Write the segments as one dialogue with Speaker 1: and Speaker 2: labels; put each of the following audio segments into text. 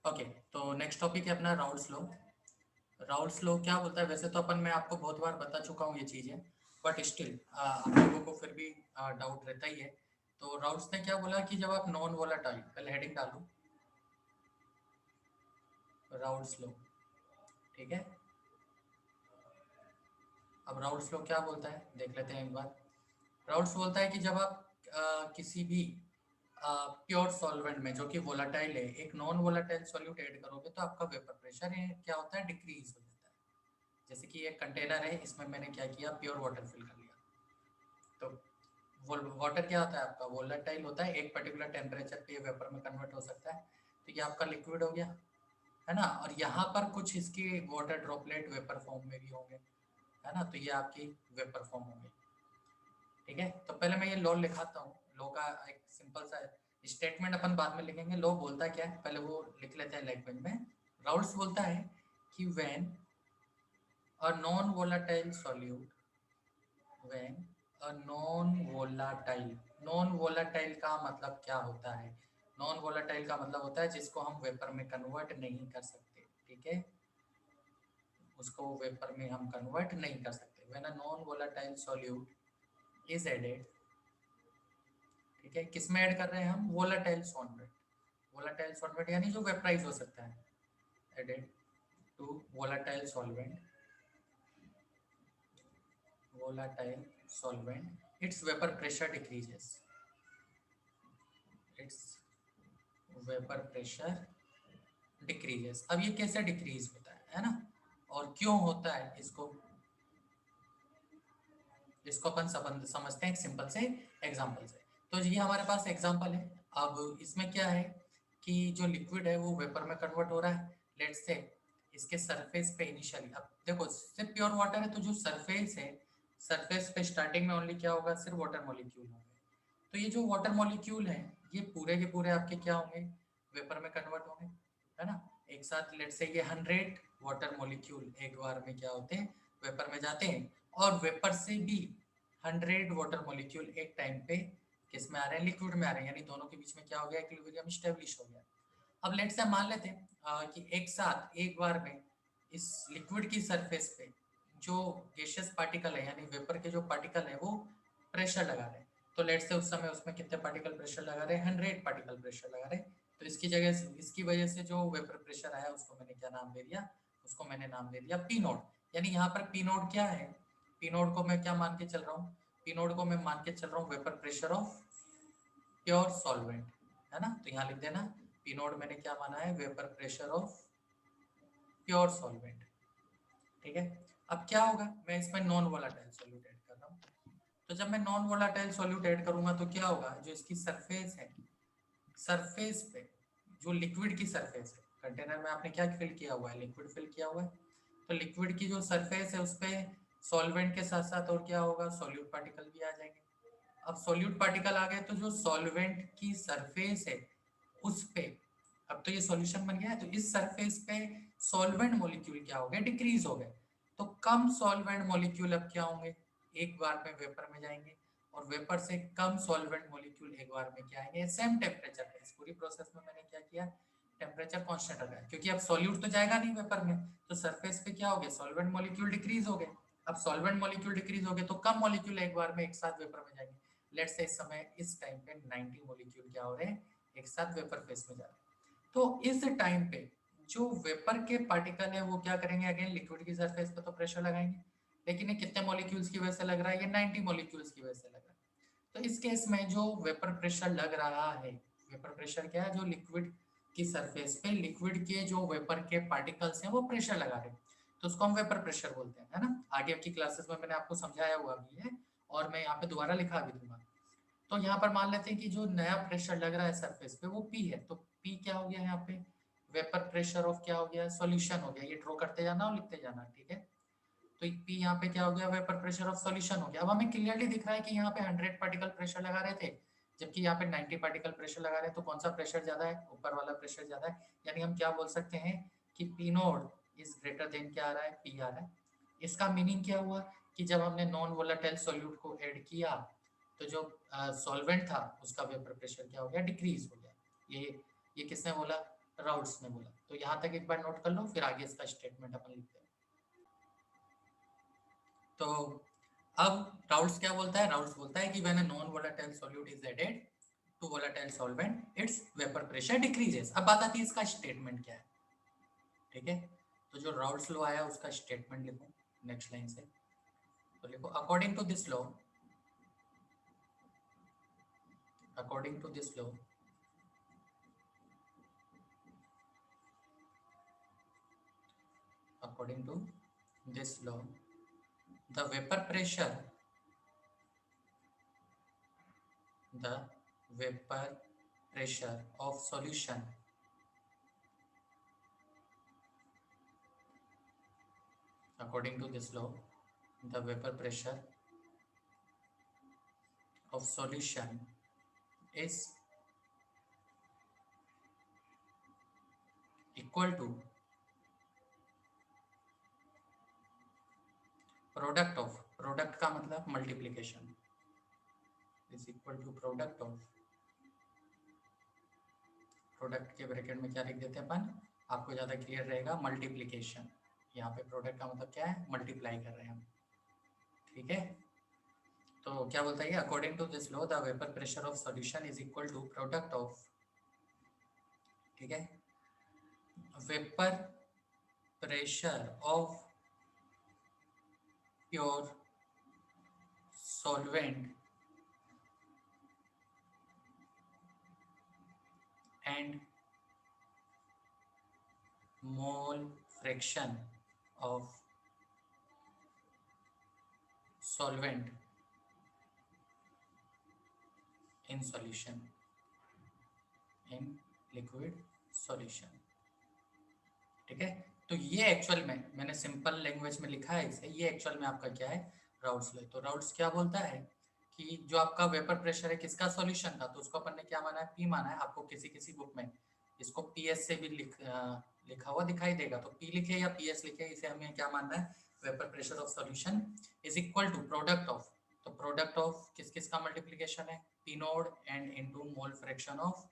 Speaker 1: Okay, तो next topic है अपना राउल्स लॉ। राउल्स लॉ क्या बोलता है? वैसे तो मैं आपको बहुत बार बता चुका हूँ ये चीज़ें, बट स्टिल आप लोगों को फिर भी डाउट रहता ही है। तो राउल्स ने क्या बोला कि जब आप नॉन वोलाटाइल, पहले हेडिंग डालू, राउल्स लॉ, ठीक है। अब राउल्स लॉ क्या बोलता है देख लेते हैं एक बार। राउल्स बोलता है कि जब आप किसी भी प्योर सॉल्वेंट में जो कि वोलाटाइल है एक नॉन वोलाटाइल सॉल्यूट ऐड करोगे तो आपका वेपर प्रेशर क्या होता है, डिक्रीज हो जाता है। जैसे कि एक कंटेनर है, इसमें मैंने क्या किया, प्योर वाटर फिल कर लिया। तो वाटर क्या होता है आपका, वोलेटाइल होता है, एक पर्टिकुलर टेम्परेचर पे वेपर में कन्वर्ट हो सकता है। तो ये आपका लिक्विड हो गया, है ना। और यहाँ पर कुछ इसके वाटर ड्रॉपलेट वेपर फॉर्म में भी होंगे, है ना। तो ये आपकी वेपर फॉर्म होंगे, ठीक है। तो पहले मैं ये लॉ लिखाता हूँ। लॉ का एक सिंपल सा स्टेटमेंट अपन बाद में लिखेंगे। लॉ बोलता क्या है पहले वो लिख लेते हैं लैंग्वेज में। राउल्स बोलता है कि when a non volatile solute, when a non volatile का मतलब क्या होता है? नॉन वोलाटाइल का मतलब होता है जिसको हम वेपर में कन्वर्ट नहीं कर सकते, ठीक है। उसको वेपर में हम कन्वर्ट नहीं कर सकते। When a non volatile solute is added, ठीक है, किस में ऐड कर रहे हैं हम, वोलाटाइल सॉल्वेंट। वोलाटाइल सॉल्वेंट यानी जो वेपराइज हो सकता है, added to volatile solvent, volatile solvent, its vapor pressure decreases, its vapor pressure decreases। अब ये कैसे डिक्रीज होता है ना, और क्यों होता है, इसको इसको अपन समझते हैं एक सिंपल से एग्जांपल से। तो ये हमारे पास एग्जांपल है। अब इसमें क्या है कि जो लिक्विड है वो वेपर में कन्वर्ट हो रहा है। लेट्स से इसके सरफेस पे इनिशियली, अब देखो सिर्फ प्योर वाटर है तो जो सरफेस है, सरफेस पे स्टार्टिंग में ओनली क्या होगा, सिर्फ वाटर मॉलिक्यूल होंगे। तो ये जो वाटर मॉलिक्यूल हैं ये पूरे के पूरे आपके क्या होंगे, वेपर में कन्वर्ट होंगे, है ना। एक साथ लेट से ये 100 वाटर मॉलिक्यूल एक बार में क्या होते हैं, वेपर में जाते हैं। और वेपर से भी 100 वाटर मॉलिक्यूल एक टाइम पे किस में आ रहे हैं, लिक्विड में आ रहे हैं। यानी दोनों के बीच में क्या हो गया, इक्विलिब्रियम स्टेब्लिश हो गया। अब लेट से मान लेते हैं कि एक साथ एक बार में इस लिक्विड की सरफेस पे जो गैसियस पार्टिकल है यानी वेपर के जो पार्टिकल है वो प्रेशर लगा रहे हैं। तो लेट से उस समय उसमें कितने पार्टिकल प्रेशर लगा रहे हैं, 100 पार्टिकल प्रेशर लगा रहे हैं। तो इसकी जगह से, इसकी वजह से जो वेपर प्रेशर आया उसको मैंने क्या नाम दे दिया, उसको मैंने नाम दे दिया पी नोट। यानी यहाँ पर पी नोट क्या है, पी नोट को मैं क्या मान के चल रहा हूँ, पी नोट को मैं मान के चल रहा हूँ vapour pressure of pure solvent, है ना। तो यहाँ लिख देना पी नोट मैंने क्या माना है, vapour pressure of pure solvent, ठीक है। अब क्या होगा, मैं इसमें नॉन वोलाटाइल सॉल्यूट ऐड कर रहा हूँ। तो जब मैं नॉन वोलाटाइल सॉल्यूट ऐड करूंगा तो क्या होगा, जो इसकी सरफेस है, सरफेस पे जो लिक्विड की सरफेस है, कंटेनर में आपने क्या फिल किया हुआ है, लिक्विड फिल किया हुआ है। तो लिक्विड की जो सरफेस है उस पे सॉल्वेंट के साथ साथ और क्या होगा, सॉल्यूट पार्टिकल भी आ जाएंगे। अब सॉल्यूट पार्टिकल आ गए तो जो सॉल्वेंट की सरफेस है उस पे, अब तो ये सॉल्यूशन बन गया है, तो इस सरफेस पे सॉल्वेंट मॉलिक्यूल क्या हो गए, डिक्रीज हो गए। तो कम सॉल्वेंट मॉलिक्यूल अब क्या होंगे, एक बार में वेपर में जाएंगे। और वेपर से कम सॉल्वेंट मॉलिक्यूल एक बार में क्या आएंगे, सेम टेम्परेचर पे। इस पूरी प्रोसेस में मैंने क्या किया, टेम्परेचर कांस्टेंट रखा है, क्योंकि अब सॉल्यूट तो जाएगा नहीं वेपर में। तो सरफेस पे क्या हो गया, सॉल्वेंट मॉलिक्यूल डिक्रीज हो गए। अब सॉल्वेंट मॉलिक्यूल डिक्रीज हो गए तो कम मॉलिक्यूल एक बार में एक साथ वेपर में जाएंगे। लेट्स से इस समय इस टाइम पे 90 मॉलिक्यूल क्या हो रहे हैं, एक साथ वेपर फेस में जा रहे हैं। तो इस टाइम पे जो वेपर के पार्टिकल है वो क्या करेंगे, अगेन लिक्विड की सरफेस पे तो प्रेशर लगाएंगे। लेकिन ये कितने मॉलिक्यूल्स की वजह से लग रहा है, ये 90 मॉलिक्यूल्स की वजह से लग रहा है। तो इस केस में जो वेपर प्रेशर लग रहा है, वेपर प्रेशर क्या है, जो लिक्विड की सरफेस पे लिक्विड के जो वेपर के पार्टिकल्स हैं वो प्रेशर लगा रहे हैं, तो उसको हम वेपर प्रेशर बोलते हैं, है ना। आगे की क्लासेस में मैंने आपको समझाया हुआ भी है और मैं यहाँ पे दोबारा लिखा भी दूंगा। तो यहाँ पर मान लेते हैं कि जो नया प्रेशर लग रहा है सरफेस पे वो पी है। तो पी क्या हो गया यहाँ पे, वेपर प्रेशर ऑफ क्या हो गया, सॉल्यूशन हो गया। ये ड्रॉ करते जाना और लिखते जाना, ठीक है। तो पी यहाँ पे क्या हो गया, वेपर प्रेशर ऑफ सॉल्यूशन हो गया। अब हमें क्लियरली दिख रहा है कि यहाँ पे 100 पार्टिकल प्रेशर लगा रहे थे, जबकि यहाँ पे 90 पार्टिकल प्रेशर लगा रहे हैं। तो कौन सा प्रेशर ज्यादा है, ऊपर वाला प्रेशर ज्यादा है। यानी हम क्या बोल सकते हैं कि P node is greater then क्या आ रहा है, पी आ रहा है। इसका मीनिंग क्या हुआ कि जब हमने नॉन वोलाटाइल सॉल्यूट को ऐड किया तो जो सॉल्वेंट था उसका वेपर प्रेशर क्या हो गया, डिक्रीज हो गया। ये किसने बोला, राउल्स ने बोला। तो यहाँ तक एक बार नोट कर लो, फिर आगे इसका स्टेटमेंट अपन लिखते हैं। तो अब राउल्स क्या बोलता है? राउल्स बोलता है कि when a non volatile solute is added to volatile solvent its vapour pressure decreases. अब बात आती है इसका स्टेटमेंट क्या है। ठीक है, तो जो राउल्स लॉ आया उसका स्टेटमेंट लिखो नेक्स्ट लाइन से। तो लिखो according to this law, according to this law according to this law the vapor pressure of solution according to this law the vapor pressure of solution is equal to product of, product का मतलब multiplication, is equal to product of, product के bracket में क्या लिख देते हैं अपन, आपको ज़्यादा क्लियर रहेगा, मल्टीप्लीकेशन। यहाँ पे प्रोडक्ट का मतलब क्या है, मल्टीप्लाई कर रहे हैं हम। ठीक है, तो क्या बोलता है, according to this law the vapour pressure of solution is equal to product of, ठीक है, vapour pressure of pure solvent and mole fraction of solvent in solution in liquid solution। ठीक है, तो ये एक्चुअल में मैंने सिंपल लैंग्वेज में लिखा है इसे, ये एक्चुअल में आपका क्या है, राउल्स लॉ। तो राउल्स क्या बोलता है कि जो आपका वेपर प्रेशर है किसका सॉल्यूशन था, तो उसको अपन ने क्या माना है, पी माना है। आपको किसी किसी बुक में इसको पीएस से भी लिखा हुआ दिखाई देगा, तो पी लिखे या पीएस लिखे, इसे हमें क्या मानना है, vapour pressure of solution is equal to product of, तो प्रोडक्ट ऑफ किस किस का मल्टीप्लीकेशन है, P naught and into mole fraction of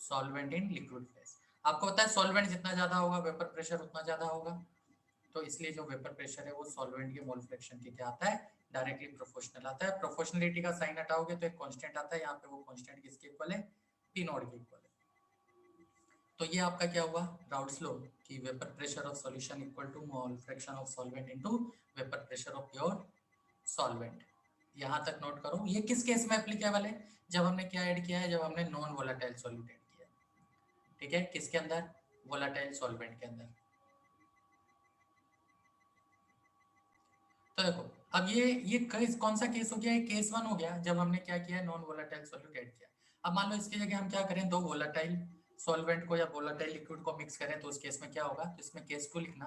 Speaker 1: solvent in liquid phase. आपको पता है सॉल्वेंट जितना ज्यादा होगा वेपर प्रेशर उतना ज्यादा होगा, तो इसलिए जो वेपर प्रेशर है वो सॉल्वेंट के मोल फ्रैक्शन के क्या आता है, डायरेक्टली प्रोपोर्शनल आता है। प्रोपोर्शनलिटी का साइन हटाओगे तो एक कांस्टेंट आता है, यहाँ पे वो कांस्टेंट किसके इक्वल है, पी नॉट के इक्वल है। तो ये आपका क्या हुआ, राउल्स लॉ कि vapour pressure of solution equal to mole fraction of solvent into vapour pressure of pure solvent. यहाँ तक नोट करो, ये किस केस में एप्लीकेबल है, जब हमने क्या ऐड किया है, जब हमने नॉन वोलेटाइल सॉल्यूट ऐड किया है। ठीक है, किसके अंदर, वोलेटाइल सॉल्वेंट के अंदर। तो देखो अब ये केस कौन सा केस हो गया, ये केस 1 हो गया, जब हमने क्या किया, नॉन वोलेटाइल सॉल्यूट ऐड किया। अब मान लो इसकी जगह हम क्या करें, दो वोलेटाइल सॉल्वेंट को या वोलेटाइल लिक्विड को मिक्स करें, तो उस केस में क्या होगा, तो इसमें केस 2 लिखना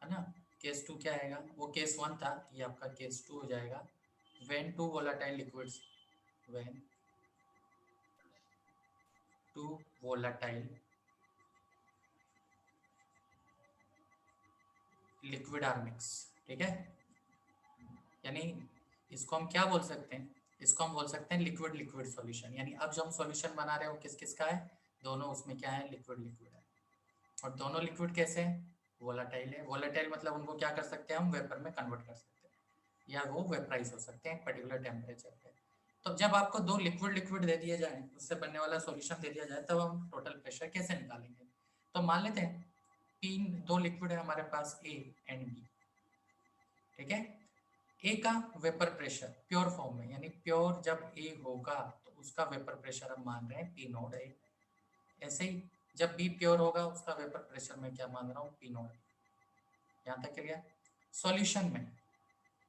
Speaker 1: है ना। केस 2 क्या आएगा, वो केस 1 था, ये आपका केस 2 हो जाएगा। When two volatile liquids, when two volatile liquid are mix. ठीक है, यानी इसको हम क्या बोल सकते हैं, इसको हम बोल सकते हैं लिक्विड लिक्विड सॉल्यूशन। यानी अब जो हम सॉल्यूशन बना रहे हो किस किस का है, दोनों उसमें क्या है, लिक्विड लिक्विड है। और दोनों लिक्विड कैसे हैं, वोलेटाइल है। वोलेटाइल मतलब उनको क्या कर सकते हैं, हम वेपर में कन्वर्ट कर सकते हैं, या वो वेपराइज हो सकते हैं एक पर्टिकुलर टेम्परेचर पे। तो जब आपको दो लिक्विड लिक्विड दे दिया जाए, उससे बनने वाला सॉल्यूशन दे दिया जाए, तब हम टोटल प्रेशर कैसे निकालेंगे। तो मान लेते हैं तीन दो लिक्विड है हमारे पास, ए एंड बी। ठीक है, ए का वेपर प्रेशर प्योर फॉर्म में, यानी प्योर जब ए होगा तो उसका वेपर प्रेशर हम मान रहे हैं पी नॉट ए। ऐसे ही जब बी प्योर होगा उसका वेपर प्रेशर मैं क्या मान रहा हूँ, पी नॉट। यहाँ तक क्लियर। सॉल्यूशन में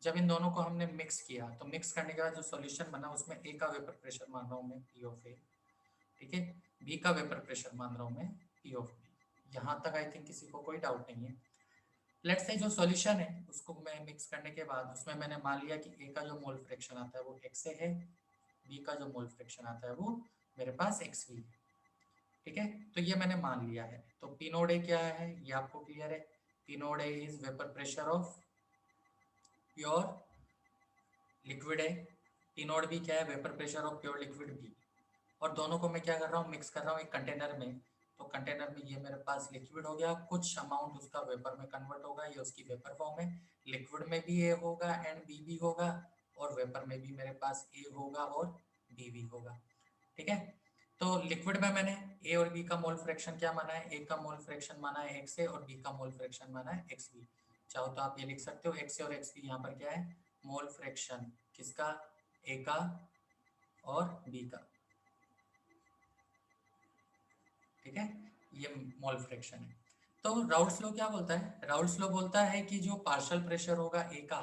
Speaker 1: जब इन दोनों को हमने मिक्स किया, तो मिक्स करने के बाद जो सॉल्यूशन बना उसमें ए का वेपर प्रेशर मान रहा हूँ मैं पी ऑफ ए। ठीक है, बी का वेपर प्रेशर मान रहा हूँ मैं पी ऑफ बी। यहाँ तक आई थिंक किसी को कोई डाउट नहीं है। लेट्स से जो सॉल्यूशन है उसको मैं मिक्स करने के बाद उसमें मैंने मान लिया कि ए का जो मोल फ्रैक्शन आता है वो एक्स है, बी का जो मोल फ्रैक्शन आता है वो मेरे पास एक्स भी है। ठीक है, तो ये मैंने मान लिया है। तो पी नोड ए क्या है, ये आपको क्लियर है। P naught A is vapour pressure of pure liquid है। पी नोड बी क्या है, vapour pressure of pure liquid B. और दोनों को मैं क्या कर रहा हूँ, मिक्स कर रहा हूँ एक कंटेनर में। तो तो कंटेनर में ये मेरे पास लिक्विड हो गया, कुछ अमाउंट उसका वेपर में कन्वर्ट होगा, ये उसकी वेपर फॉर्म है। लिक्विड में भी ए होगा एंड बी भी होगा, और वेपर में भी मेरे पास ए होगा और बी भी होगा। ठीक है, तो लिक्विड में मैंने ए और बी का मोल फ्रैक्शन क्या माना है, ए का मोल फ्रैक्शन माना है एक्स ए और बी का मोल फ्रैक्शन माना है एक्स बी। चाहो तो आप ये लिख सकते हो एक्स ए और एक्स बी, यहाँ पर क्या है मोल फ्रैक्शन किसका, ए का और बी का। ठीक है, ये मोल फ्रैक्शन है। तो राउल्ट्स लॉ क्या बोलता है, राउल्ट्स लॉ बोलता है कि जो पार्शियल प्रेशर होगा ए का,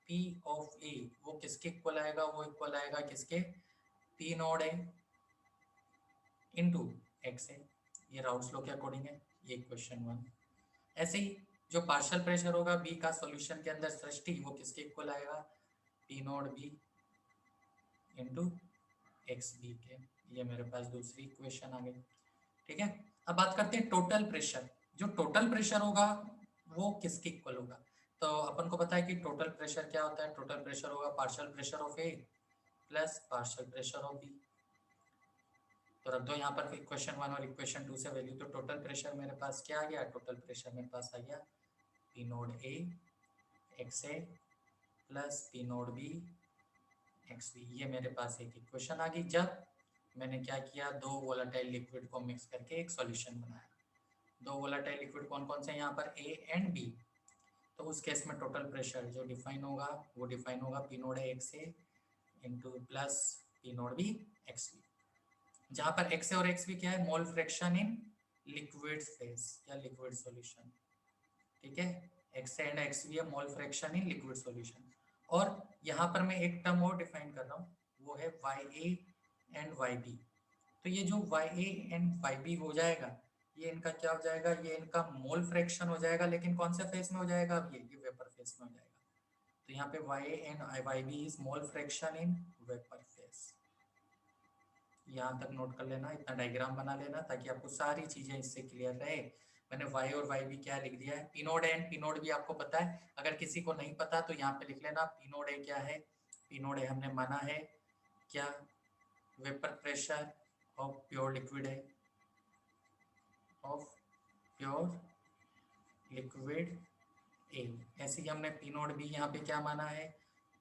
Speaker 1: पी ऑफ ए, वो किसके इक्वल आएगा, वो इक्वल आएगा किसके, P naught A into X A. ये राउल्ट्स लॉ के अकॉर्डिंग है, ये क्वेश्चन 1। ऐसे ही जो पार्शियल प्रेशर होगा बी का सॉल्यूशन के अंदर सृष्टि, वो किसके इक्वल आएगा, P naught B into X B के। ये मेरे पास दूसरी इक्वेशन आ गई। ठीक है, अब बात करते हैं टोटल प्रेशर। जो टोटल प्रेशर होगा वो किसके इक्वल होगा, तो अपन को पता है कि टोटल प्रेशर क्या होता है, टोटल प्रेशर होगा partial pressure of A plus partial pressure of B. तो रख दो यहाँ पर इक्वेशन 1 और इक्वेशन 2 से वैल्यू, तो टोटल प्रेशर मेरे पास क्या आ गया, टोटल प्रेशर मेरे पास आ गया P naught A X A plus P naught B X B. ये मेरे पास एक इक्वेशन आ गई जब मैंने क्या किया, दो वोलेटाइल लिक्विड को मिक्स करके एक सॉल्यूशन बनाया। दो वोलेटाइल लिक्विड कौन कौन से हैं यहाँ पर, ए एंड बी। तो उस केस में टोटल प्रेशर जो डिफाइन होगा वो डिफाइन होगा P naught A X A into plus P naught B X B, जहाँ पर एक्स ए और एक्स बी क्या है, mole fraction in liquid phase या लिक्विड सॉल्यूशन। ठीक है, एक्स एंड एक्स बी है mole fraction in liquid solution. और यहाँ पर मैं एक टर्म और डिफाइन कर रहा हूँ, वो है Y A and Y B. तो ये जो Y A and Y B हो जाएगा, ये इनका क्या हो जाएगा, ये इनका मोल फ्रैक्शन हो जाएगा, लेकिन कौन से फेस में हो जाएगा, अब ये वेपर फेस में हो जाएगा। तो यहाँ पे Y A and Y B is mole fraction in vapour phase. यहाँ तक नोट कर लेना, इतना डायग्राम बना लेना ताकि आपको सारी चीजें इससे क्लियर रहे। मैंने वाई और वाई बी क्या लिख दिया है, P naught A and P naught B आपको पता है, अगर किसी को नहीं पता तो यहाँ पे लिख लेना पी नोड ए क्या है, पी नोड ए हमने माना है क्या, vapour pressure of pure liquid है, ऑफ प्योर लिक्विड ए। ऐसे ही हमने पी नोड बी यहाँ पे क्या माना है,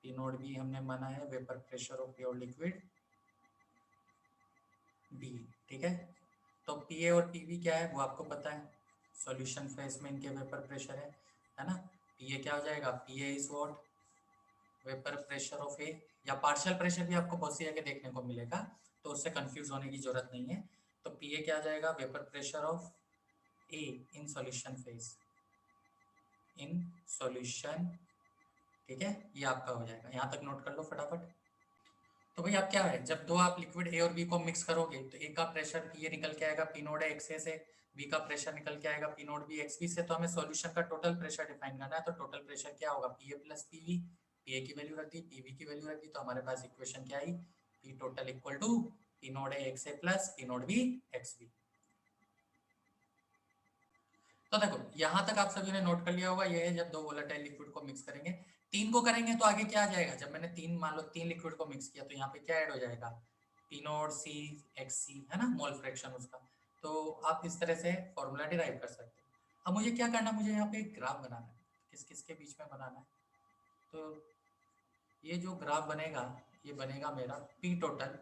Speaker 1: पी नोड बी हमने माना है vapour pressure of pure liquid B. ठीक है, तो पी ए और पी बी क्या है वो आपको पता है, सॉल्यूशन फेज में इनके वेपर प्रेशर है ना। पी ए क्या हो जाएगा, P A is what, vapour pressure of A, या पार्शियल प्रेशर भी आपको बहुत सी जगह देखने को मिलेगा, तो उससे कंफ्यूज होने की जरूरत नहीं है। तो पी ए क्या आ जाएगा, vapour pressure of A in solution phase, in solution. ठीक है, ये आपका हो जाएगा, यहाँ तक नोट कर लो फटाफट। तो भाई आप क्या है, जब दो आप लिक्विड ए और बी को मिक्स करोगे तो ए का प्रेशर पी ए निकल के आएगा पी नोड एक्स ए से, बी का प्रेशर निकल के आएगा P naught B X B से। तो हमें सॉल्यूशन का टोटल प्रेशर डिफाइन करना है, तो टोटल प्रेशर क्या होगा, P A plus P V. P A की वैल्यू रख दी, पी वी की वैल्यू रख दी, तो हमारे पास इक्वेशन क्या आई, P total equal to P naught A X A plus P naught B X B. तो देखो यहाँ तक आप सभी ने नोट कर लिया होगा, ये है जब दो वोलेटाइल लिक्विड को मिक्स करेंगे। तीन को करेंगे तो आगे क्या आ जाएगा, जब मैंने तीन मान लो तीन लिक्विड को मिक्स किया तो यहाँ पे क्या ऐड हो जाएगा, पी नोट सी एक्स सी, है ना, मोल फ्रैक्शन उसका। तो आप इस तरह से फॉर्मूला डिराइव कर सकते हो। अब मुझे क्या करना है, मुझे यहाँ पे एक ग्राफ बनाना है, किस किस के बीच में बनाना है। तो ये जो ग्राफ बनेगा ये बनेगा मेरा P total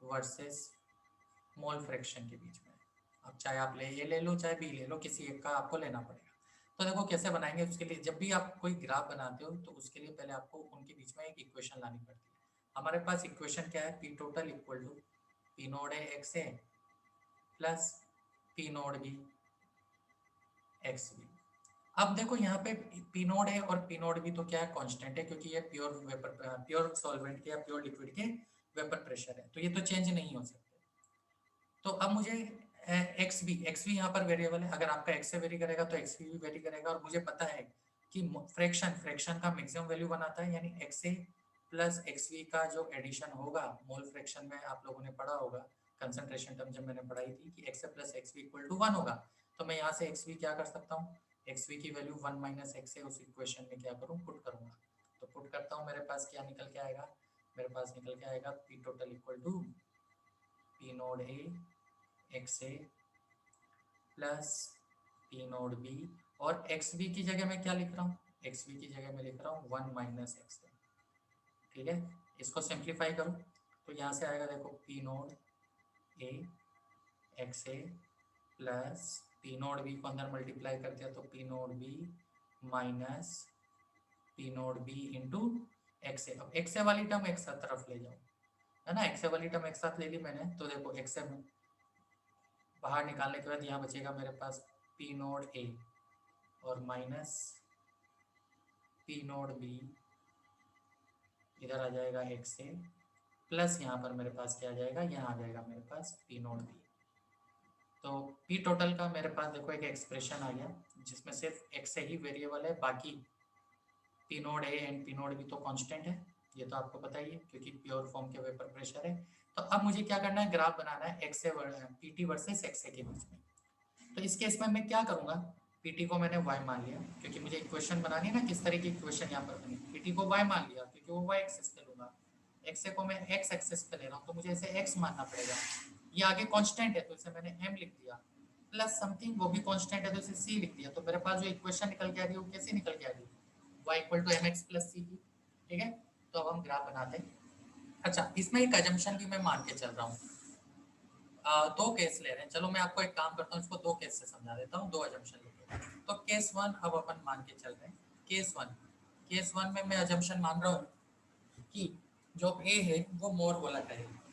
Speaker 1: versus mole fraction के बीच में। अब चाहे आप ए ले लो चाहे बी ले लो, किसी एक का आपको लेना पड़ेगा। तो देखो कैसे बनाएंगे, उसके लिए जब भी आप कोई ग्राफ बनाते हो तो उसके लिए पहले आपको उनके बीच में एक इक्वेशन लानी पड़ती है। हमारे पास इक्वेशन क्या है, P total equal to P naught A X A plus P naught B X B. अब देखो यहाँ पे पी नोड है और पी नोड बी तो क्या है, कांस्टेंट है, क्योंकि ये प्योर वेपर प्योर सॉल्वेंट के या प्योर लिक्विड के वेपर प्रेशर है, तो ये तो चेंज नहीं हो सकते। तो अब मुझे एक्स भी यहाँ पर वेरिएबल है, अगर आपका एक्स से वेरी करेगा तो एक्स भी वेरी करेगा। और मुझे पता है कि फ्रैक्शन का मैक्सिमम वैल्यू बनाता है, यानी X A plus X V का जो एडिशन होगा मोल फ्रैक्शन में, आप लोगों ने पढ़ा होगा कंसंट्रेशन टर्म जब मैंने पढ़ाई थी कि X A plus X V equal to 1 होगा। तो मैं यहाँ से एक्स वी क्या कर सकता हूँ, एक्स वी की वैल्यू 1 माइनस एक्स ए उस इक्वेशन में क्या करूँ, पुट करूँगा। तो पुट करता हूँ, मेरे पास क्या निकल के आएगा, मेरे पास निकल के आएगा P total equal to P naught A X A plus P naught B, और एक्स बी की जगह मैं क्या लिख रहा हूँ, एक्स बी की जगह मैं लिख रहा हूँ 1 माइनस एक्स ए। ठीक है, इसको सिंप्लीफाई करूँ तो यहाँ से आएगा देखो P naught A X A plus P naught B को अंदर मल्टीप्लाई कर दिया तो P naught B minus P naught B into X A. अब एक्स ए वाली टर्म एक साथ तरफ ले जाओ, है ना, एक्स ए वाली टर्म एक साथ ले ली मैंने, तो देखो एक्स ए बाहर निकालने के बाद यहाँ बचेगा मेरे पास पी नोट ए और माइनस पी नोट बी, इधर आ जाएगा एक्स ए प्लस यहाँ पर मेरे पास क्या आ जाएगा, यहाँ आ जाएगा मेरे पास पी नोट बी। तो पी टोटल का मेरे पास देखो एक एक्सप्रेशन आ गया जिसमें सिर्फ एक्स ए ही वेरिएबल है, बाकी P naught A and P naught B तो कांस्टेंट है, ये तो आपको पता ही है क्योंकि प्योर फॉर्म के वेपर प्रेशर है। तो अब मुझे क्या करना है, ग्राफ बनाना है एक्स ए पीटी वर्सेस एक्स ए के बीच में। तो इस केस में मैं क्या करूंगा, पीटी को मैंने y मान लिया क्योंकि मुझे इक्वेशन बनानी है ना, किस तरह की इक्वेशन यहाँ पर बनी, पीटी को y मान लिया क्योंकि वो y एक्सिस पे लूंगा, एक्स ए को मैं x एक्सिस पे ले रहा हूँ तो मुझे इसे x मानना पड़ेगा, ये आगे कांस्टेंट है तो इसे मैंने m लिख दिया, प्लस समथिंग वो भी कांस्टेंट है तो इसे c लिख दिया। तो मेरे पास जो इक्वेशन निकल के आ रही है वो कैसे निकल के आ रही है, y equal to mx plus c की। ठीक है, तो अब हम ग्राफ बनाते हैं। अच्छा, इसमें एक अजम्पशन भी मैं मान के चल रहा हूँ, दो केस ले रहे हैं, चलो मैं आपको एक काम करता हूँ, इसको दो केस से समझा देता हूँ, दो अजम्पशन लेके। तो केस वन अब अपन मान के चल रहे हैं, केस वन में मैं अजम्पशन मान रहा हूँ कि जो ए है वो मोर वोलेटाइल है।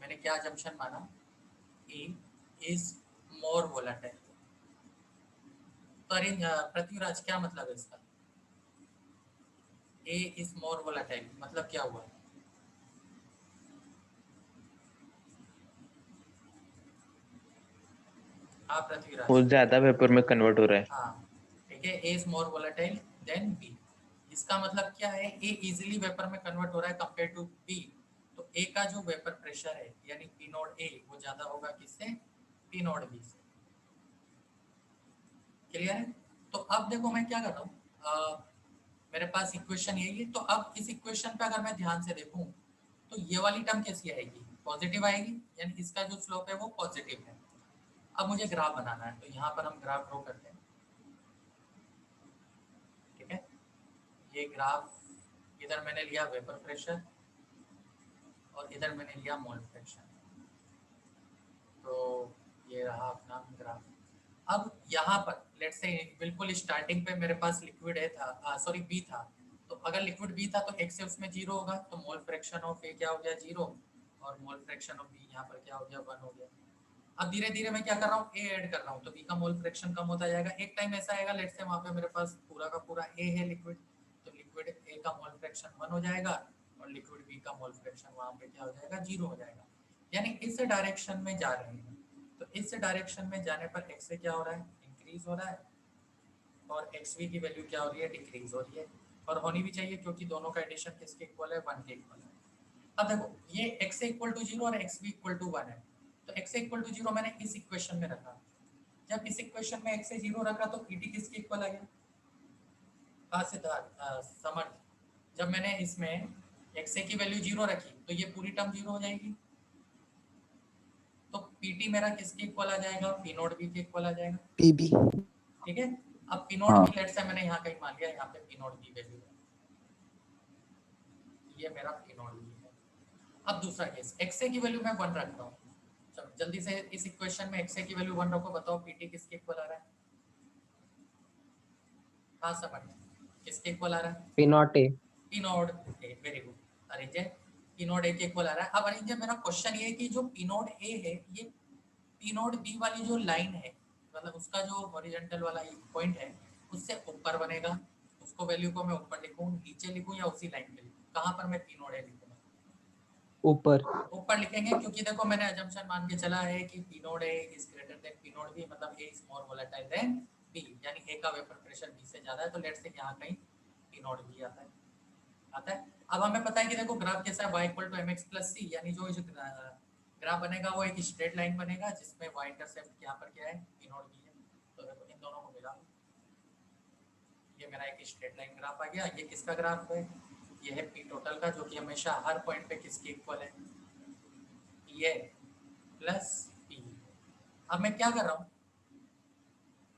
Speaker 1: मैंने क्या अजम्पशन माना, ए इज मोर वोलेटाइल। तो अरे पृथ्वीराज क्या मतलब है इसका, ए इज मोर वोलेटाइल मतलब क्या हुआ, हाँ पृथ्वीराज।
Speaker 2: वो ज्यादा वेपर में कन्वर्ट हो रहा है।
Speaker 1: हाँ ठीक है, A is more volatile than B, इसका मतलब क्या है, ए इजीली वेपर में कन्वर्ट हो रहा है कंपेयर टू बी, तो ए का जो वेपर प्रेशर है यानी पी नोट ए वो ज्यादा होगा किससे, पी नोट बी से। क्लियर है, तो अब देखो मैं क्या कर रहा हूँ, मेरे पास इक्वेशन यही है, तो अब इस इक्वेशन पे अगर मैं ध्यान से देखूं तो ये वाली टर्म कैसी आएगी, पॉजिटिव आएगी, यानी इसका जो स्लोप है वो पॉजिटिव है। अब मुझे ग्राफ बनाना है तो यहाँ पर हम ग्राफ ड्रॉ करते हैं। ठीक है, ये ग्राफ, इधर मैंने लिया वेपर प्रेशर और इधर मैंने लिया मोल फ्रैक्शन, तो ये रहा अपना ग्राफ। अब यहाँ पर लेट्स से बिल्कुल स्टार्टिंग पे मेरे पास लिक्विड है था, सॉरी बी था, तो अगर लिक्विड बी था तो एक से उसमें जीरो होगा, तो मोल फ्रैक्शन ऑफ ए क्या हो गया जीरो, और मोल फ्रैक्शन ऑफ बी यहाँ पर क्या हो गया 1 हो गया। अब धीरे धीरे मैं क्या कर रहा हूँ, ए ऐड कर रहा हूँ तो बी का मोल फ्रैक्शन कम होता जाएगा, एक टाइम ऐसा आएगा लेट्स से वहाँ पे मेरे पास पूरा का पूरा ए है लिक्विड, तो लिक्विड ए का मोल फ्रैक्शन 1 हो जाएगा और लिक्विड बी का मोल फ्रैक्शन वहाँ पे क्या हो जाएगा जीरो हो जाएगा, यानी इस डायरेक्शन में जा रहे हैं। तो इस डायरेक्शन में जाने पर एक्स से क्या हो रहा है, इंक्रीज हो रहा है, और एक्स वी की वैल्यू क्या हो रही है, डिक्रीज हो रही है, और होनी भी चाहिए क्योंकि दोनों का एडिशन किसके इक्वल है, 1 के इक्वल है। अब देखो ये x इक्वल टू जीरो और एक्स भी इक्वल टू 1 है, तो x इक्वल टू जीरो मैंने इस इक्वेशन में रखा, जब इस इक्वेशन में x जीरो रखा तो pt किसके इक्वल आ गया, सिद्धार्थ समर्थ, जब मैंने इसमें x की वैल्यू जीरो रखी तो ये पूरी टर्म जीरो हो जाएगी, तो pt मेरा किसके इक्वल आ जाएगा, p नोट b के इक्वल आ जाएगा,
Speaker 3: पीबी।
Speaker 1: ठीक है। अब p note b let's say मैंने यहाँ कहीं मान लिया, यहाँ पे p नोट b वैल्यू है, ये मेरा p नोट b है। अब दूसरा केस x की वैल्यू मैं 1 रख रहा हूँ, चलो जल्दी से इस इक्वेशन में x की वैल्यू 1 रखो, बताओ pt किसके इक्वल आ रहा है, हाँ समझ किसके इक्वल आ रहा है,
Speaker 3: P naught A.
Speaker 1: P naught A, very good Arinjay, P naught A के इक्वल आ रहा है। अब अरिंजय मेरा क्वेश्चन ये है कि जो पी नोड ए है ये पी नोड बी वाली जो लाइन है, मतलब उसका जो हॉरिजॉन्टल वाला पॉइंट है उससे ऊपर बनेगा, उसको वैल्यू को मैं ऊपर लिखूं नीचे लिखूं या उसी लाइन पे लिखूं, कहाँ पर मैं पी नोड ए लिखूंगा,
Speaker 3: ऊपर।
Speaker 1: ऊपर लिखेंगे क्योंकि देखो मैंने अजम्पशन मान के चला है कि P naught A is greater than P naught B, मतलब A is more volatile than B, यानी ए का वेपर प्रेशर बी से ज्यादा है, तो लेट्स से यहाँ कहीं पी नोड बी आता है। अब हमें पता है कि देखो ग्राफ कैसा है, y equal to mx plus C, यानी जो ग्राफ बनेगा वो एक स्ट्रेट लाइन बनेगा जिसमें y इंटरसेप्ट यहाँ पर क्या है, p नोट b है, तो देखो इन दोनों को मिला, ये मेरा एक स्ट्रेट लाइन ग्राफ आ गया। ये किसका ग्राफ है, ये है p टोटल का, जो कि हमेशा हर पॉइंट पे किसके इक्वल है, pa प्लस p, अब मैं क्या कर रहा हूँ,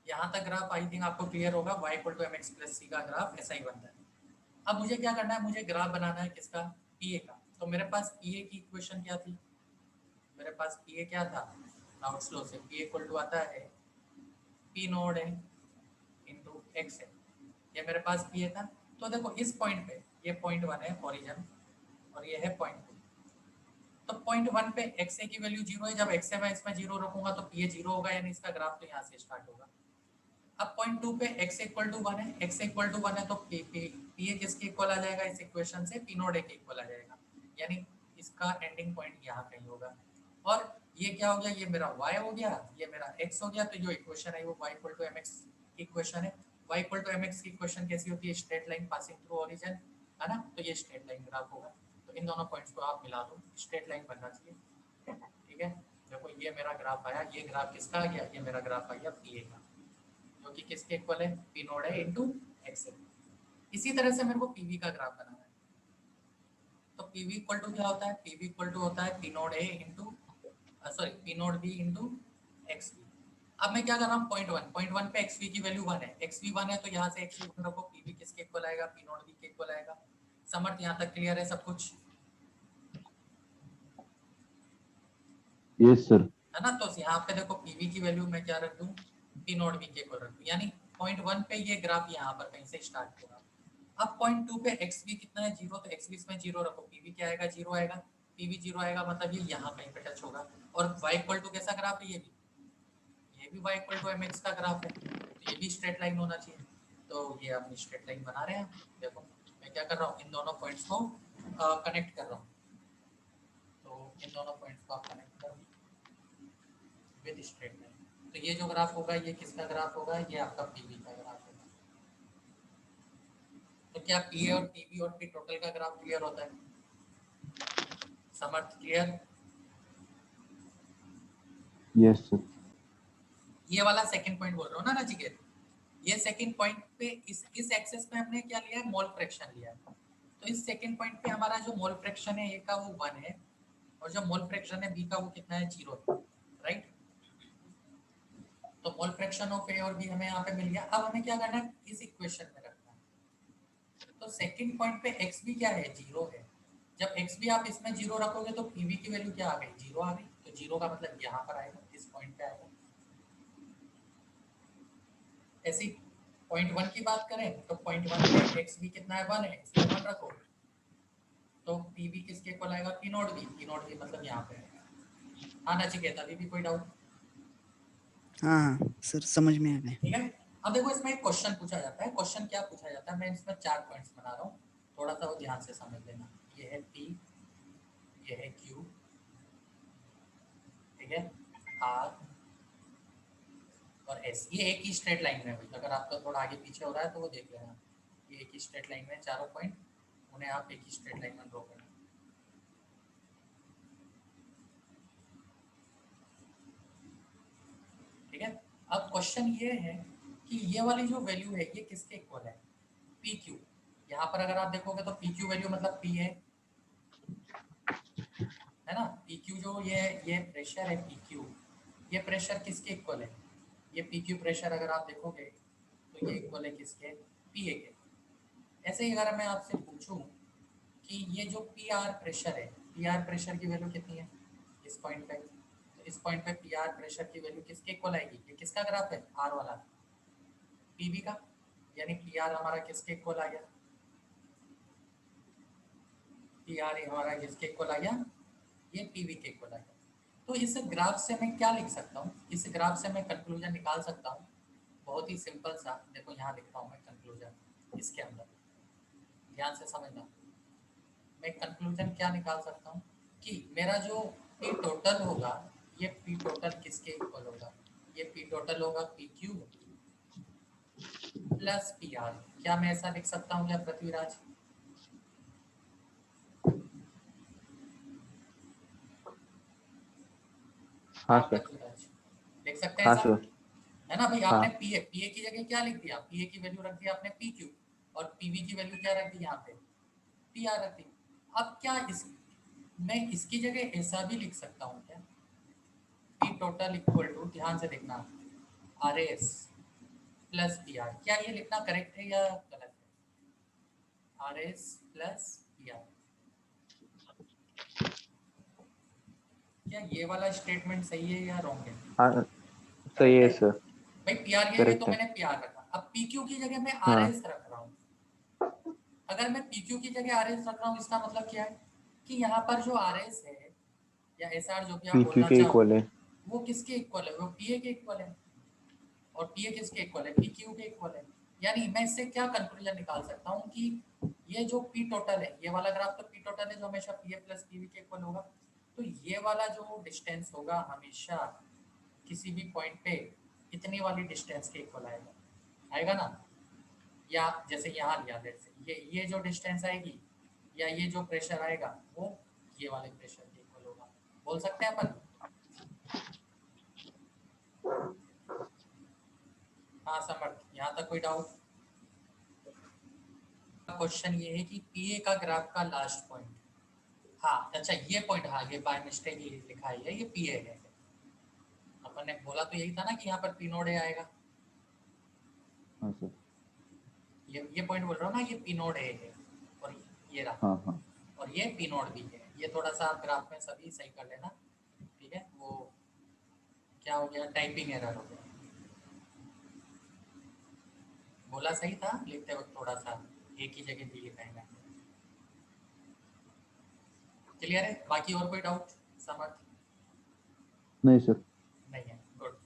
Speaker 1: यहाँ तक ग्राफ आई थिंक आपको क्लियर होगा, y equal to mx plus c का ग्राफ ऐसा ही बनता है। अब मुझे क्या करना है, मुझे ग्राफ बनाना है किसका, PA का। तो मेरे पास PA की इक्वेशन क्या थी, मेरे पास PA क्या था, राउट्स लॉ से PA इक्वल टू आता है P नोड है इंटू एक्स है, ये मेरे पास PA था। तो देखो इस पॉइंट पे, ये पॉइंट 1 है ओरिजिन और ये है पॉइंट 2। तो पॉइंट 1 पे XA की वैल्यू 0 है, जब XA मैं इसमें 0 रखूंगा तो PA 0 होगा, यानी इसका ग्राफ तो यहाँ से स्टार्ट होगा। अब पॉइंट 2 पे x इक्वल टू 1 है, x इक्वल टू 1 है तो PA किसके इक्वल आ जाएगा, इस इक्वेशन से P नोड A के इक्वल आ जाएगा, यानी इसका एंडिंग पॉइंट यहाँ कहीं होगा। और ये क्या हो गया, ये मेरा y हो गया, ये मेरा x हो गया। तो जो इक्वेशन है वो y इक्वल टू mx की इक्वेशन है। y इक्वल टू mx की इक्वेशन कैसी होती है, straight line passing through origin, है ना। तो ये स्ट्रेट लाइन ग्राफ होगा। तो इन दोनों पॉइंट्स को आप मिला दो, स्ट्रेट लाइन बनना चाहिए, ठीक है। देखो ये मेरा ग्राफ आया, ये ग्राफ किसका आ गया, ये मेरा ग्राफ आ गया PA का, जो कि किसके इक्वल है, P नोड है इनटू x है। इसी तरह से मेरे को PV का ग्राफ बनाना है। तो PV इक्वल टू क्या होता है, PV इक्वल टू होता है P node A into P node B into XV। अब मैं क्या कर रहा हूँ, पॉइंट वन पे XV की वैल्यू 1 है, XV 1 है तो यहाँ से XV 1 रखो, PV किसके इक्वल आएगा, P नोड B के इक्वल आएगा। समर्थ यहाँ तक क्लियर है सब कुछ,
Speaker 4: यस सर।
Speaker 1: है ना। तो यहाँ पे देखो PV की वैल्यू मैं क्या रख दूँ, P नोड B के इक्वल रख दूँ, यानी पॉइंट 1 पे ये ग्राफ यहाँ पर कहीं से स्टार्ट होगा। अब पॉइंट 2 पे XV कितना है, 0, तो XV इसमें 0 रखो, PV क्या आएगा, 0 आएगा, PV 0 आएगा, मतलब ये यहाँ कहीं पे टच होगा। और y इक्वल टू कैसा ग्राफ है, ये भी y इक्वल टू mx का ग्राफ है, तो ये भी स्ट्रेट लाइन होना चाहिए। तो ये अपनी स्ट्रेट लाइन बना रहे हैं। देखो मैं क्या कर रहा हूँ, इन दोनों पॉइंट्स को कनेक्ट कर रहा हूँ। तो इन दोनों पॉइंट्स को आप कनेक्ट करो विद स्ट्रेट लाइन। तो ये जो ग्राफ होगा ये किसका ग्राफ होगा, ये आपका PV का ग्राफ होगा। तो क्या PA और PV और P टोटल का ग्राफ क्लियर होता है, समर्थ क्लियर।
Speaker 4: Yes sir.
Speaker 1: ये वाला सेकंड पॉइंट बोल रहा हूँ ना नचिकेत, ये सेकंड पॉइंट पे इस एक्सेस पे हमने क्या लिया है, मोल फ्रैक्शन लिया है। तो इस सेकंड पॉइंट पे हमारा जो मोल फ्रैक्शन है A का वो 1 है, और जो मोल फ्रैक्शन है B का वो कितना है, 0 है, राइट। तो मोल फ्रैक्शन ऑफ A और B हमें यहाँ पे मिल गया। अब हमें क्या करना है, इस इक्वेशन में रखना है। तो सेकंड पॉइंट पे XB क्या है, 0 है। जब XB आप इसमें 0 रखोगे तो PV की वैल्यू क्या आ गई, 0 आ गई। तो 0 का मतलब यहाँ पर आएगा, इस पॉइंट पे आएगा। ऐसी पॉइंट 1 की बात करें तो पॉइंट 1 पे XB कितना है, 1 है, इसमें 1 रखो। तो PV किसके इक्वल आएगा, P node B। P node B मतलब यहाँ पे आएगा। हाँ नचिकेत, अभी भी कोई डाउट?
Speaker 5: हाँ सर समझ में आ गया।
Speaker 1: ठीक है। अब देखो इसमें एक क्वेश्चन पूछा जाता है। क्वेश्चन क्या पूछा जाता है, मैं इसमें 4 पॉइंट्स बना रहा हूँ, थोड़ा सा वो ध्यान से समझ लेना। ये है P, ये है Q, ठीक है, R और S। ये एक ही स्ट्रेट लाइन में, अगर आपका थोड़ा आगे पीछे हो रहा है तो वो देख लेना। ये एक ही स्ट्रेट लाइन में चारों पॉइंट, उन्हें आप एक ही स्ट्रेट लाइन में ड्रॉ करना। ठीक है। अब क्वेश्चन ये है कि ये वाली जो वैल्यू है ये किसके इक्वल है, PQ। यहाँ पर अगर आप देखोगे तो PQ वैल्यू मतलब P है ना। PQ जो ये प्रेशर है PQ, ये प्रेशर किसके इक्वल है, ये PQ प्रेशर अगर आप देखोगे तो ये इक्वल है किसके, PA के। ऐसे ही अगर मैं आपसे पूछूं कि ये जो PR प्रेशर है, PR प्रेशर की वैल्यू कितनी है इस पॉइंट पे, तो इस पॉइंट पे PR प्रेशर की वैल्यू किसके इक्वल आएगी, ये किसका ग्राफ है, R वाला, PV का। यानी PR हमारा किसके इक्वल आ गया, PR हमारा किसके इक्वल आ गया, ये PV के इक्वल आ गया। तो इस ग्राफ से मैं क्या लिख सकता हूँ, इस ग्राफ से मैं कंक्लूजन निकाल सकता हूँ, बहुत ही सिंपल सा। देखो यहाँ लिखता हूँ मैं कंक्लूजन इसके अंदर, ध्यान से समझना। मैं कंक्लूजन क्या निकाल सकता हूँ कि मेरा जो P टोटल होगा, ये P टोटल किसके इक्वल होगा, ये P टोटल होगा PQ प्लस PR। क्या मैं ऐसा लिख सकता हूँ क्या पृथ्वीराज?
Speaker 2: हाँ सर।
Speaker 1: पृथ्वीराज लिख सकते हैं
Speaker 2: हाँ
Speaker 1: ऐसा,
Speaker 2: सर।
Speaker 1: है ना भाई।
Speaker 2: हाँ।
Speaker 1: आपने PA की जगह क्या लिख दिया, PA की वैल्यू रख दी आपने PQ, और PV की वैल्यू क्या रख दी यहाँ पे, PR रख दी। अब क्या मैं इसकी जगह ऐसा भी लिख सकता हूँ क्या, पी टोटल इक्वल टू, ध्यान से देखना, R S plus P R. क्या ये लिखना करेक्ट है या गलत है? R S plus P R, क्या ये वाला स्टेटमेंट सही है या रॉन्ग है?
Speaker 2: हाँ सही है सर।
Speaker 1: भाई पी आर ये है
Speaker 2: करेक्ट
Speaker 1: तो
Speaker 2: है।
Speaker 1: मैंने पी आर रखा। अब पी क्यू की जगह मैं आर
Speaker 2: हाँ
Speaker 1: एस रख रहा हूँ। अगर मैं पी क्यू की जगह आर एस रख रहा हूँ, इसका मतलब क्या है कि यहाँ पर जो आर एस है या एस आर, जो भी आप
Speaker 2: PQ
Speaker 1: बोलना
Speaker 2: के
Speaker 1: चाहो,
Speaker 2: इक्वल है।
Speaker 1: वो किसके इक्वल है? वो पी ए के इक्वल है। और पी ए किसके इक्वल है? पी क्यू के इक्वल है। यानी मैं इससे क्या कंक्लूजन निकाल सकता हूँ कि ये जो पी टोटल है, ये वाला ग्राफ तो पी टोटल है जो हमेशा P A plus P we के इक्वल होगा। तो ये वाला जो डिस्टेंस होगा हमेशा किसी भी पॉइंट पे इतनी वाली डिस्टेंस के इक्वल आएगा, आएगा ना? या जैसे यहाँ लिया, जैसे ये जो डिस्टेंस आएगी या ये जो प्रेशर आएगा वो ये वाले प्रेशर के इक्वल होगा। बोल सकते हैं अपन? हाँ समर्थ, यहाँ तक कोई डाउट? क्वेश्चन ये है कि पीए का ग्राफ का लास्ट पॉइंट, हाँ अच्छा ये पॉइंट, हाँ ये बाय मिस्टेक लिखा है, ये पीए है। अपन ने बोला तो यही था ना कि यहाँ पर पी नोड ए आएगा।
Speaker 2: हाँ सर।
Speaker 1: ये पॉइंट बोल रहा हूँ ना, ये पी नोड ए है और ये रहा,
Speaker 2: हाँ हाँ
Speaker 1: और ये पी नोड बी है। ये थोड़ा सा आप ग्राफ में सभी सही कर लेना, ठीक है? वो क्या हो गया, टाइपिंग एरर हो गया। बोला सही था लिखते वक्त, थोड़ा सा एक ही जगह भी लिखा है। क्लियर है? बाकी और कोई डाउट समर्थ?
Speaker 2: नहीं सर।
Speaker 1: नहीं है, गुड।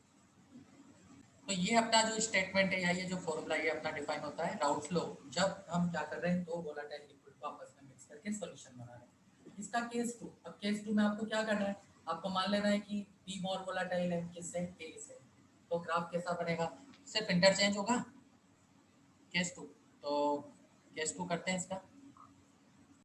Speaker 1: तो ये अपना जो स्टेटमेंट है या ये जो फॉर्मूला ये अपना डिफाइन होता है राउट फ्लो, जब हम क्या कर रहे हैं, दो वोलेटाइल लिक्विड को आपस में मिक्स करके सॉल्यूशन बना रहे हैं। इसका केस 2, अब केस 2 में आपको क्या करना है, आपको मान लेना है कि पी मोर वोलेटाइल है, किससे? ए से। तो ग्राफ कैसा बनेगा? सिर्फ इंटरचेंज होगा केस 2। तो केस 2 करते हैं इसका।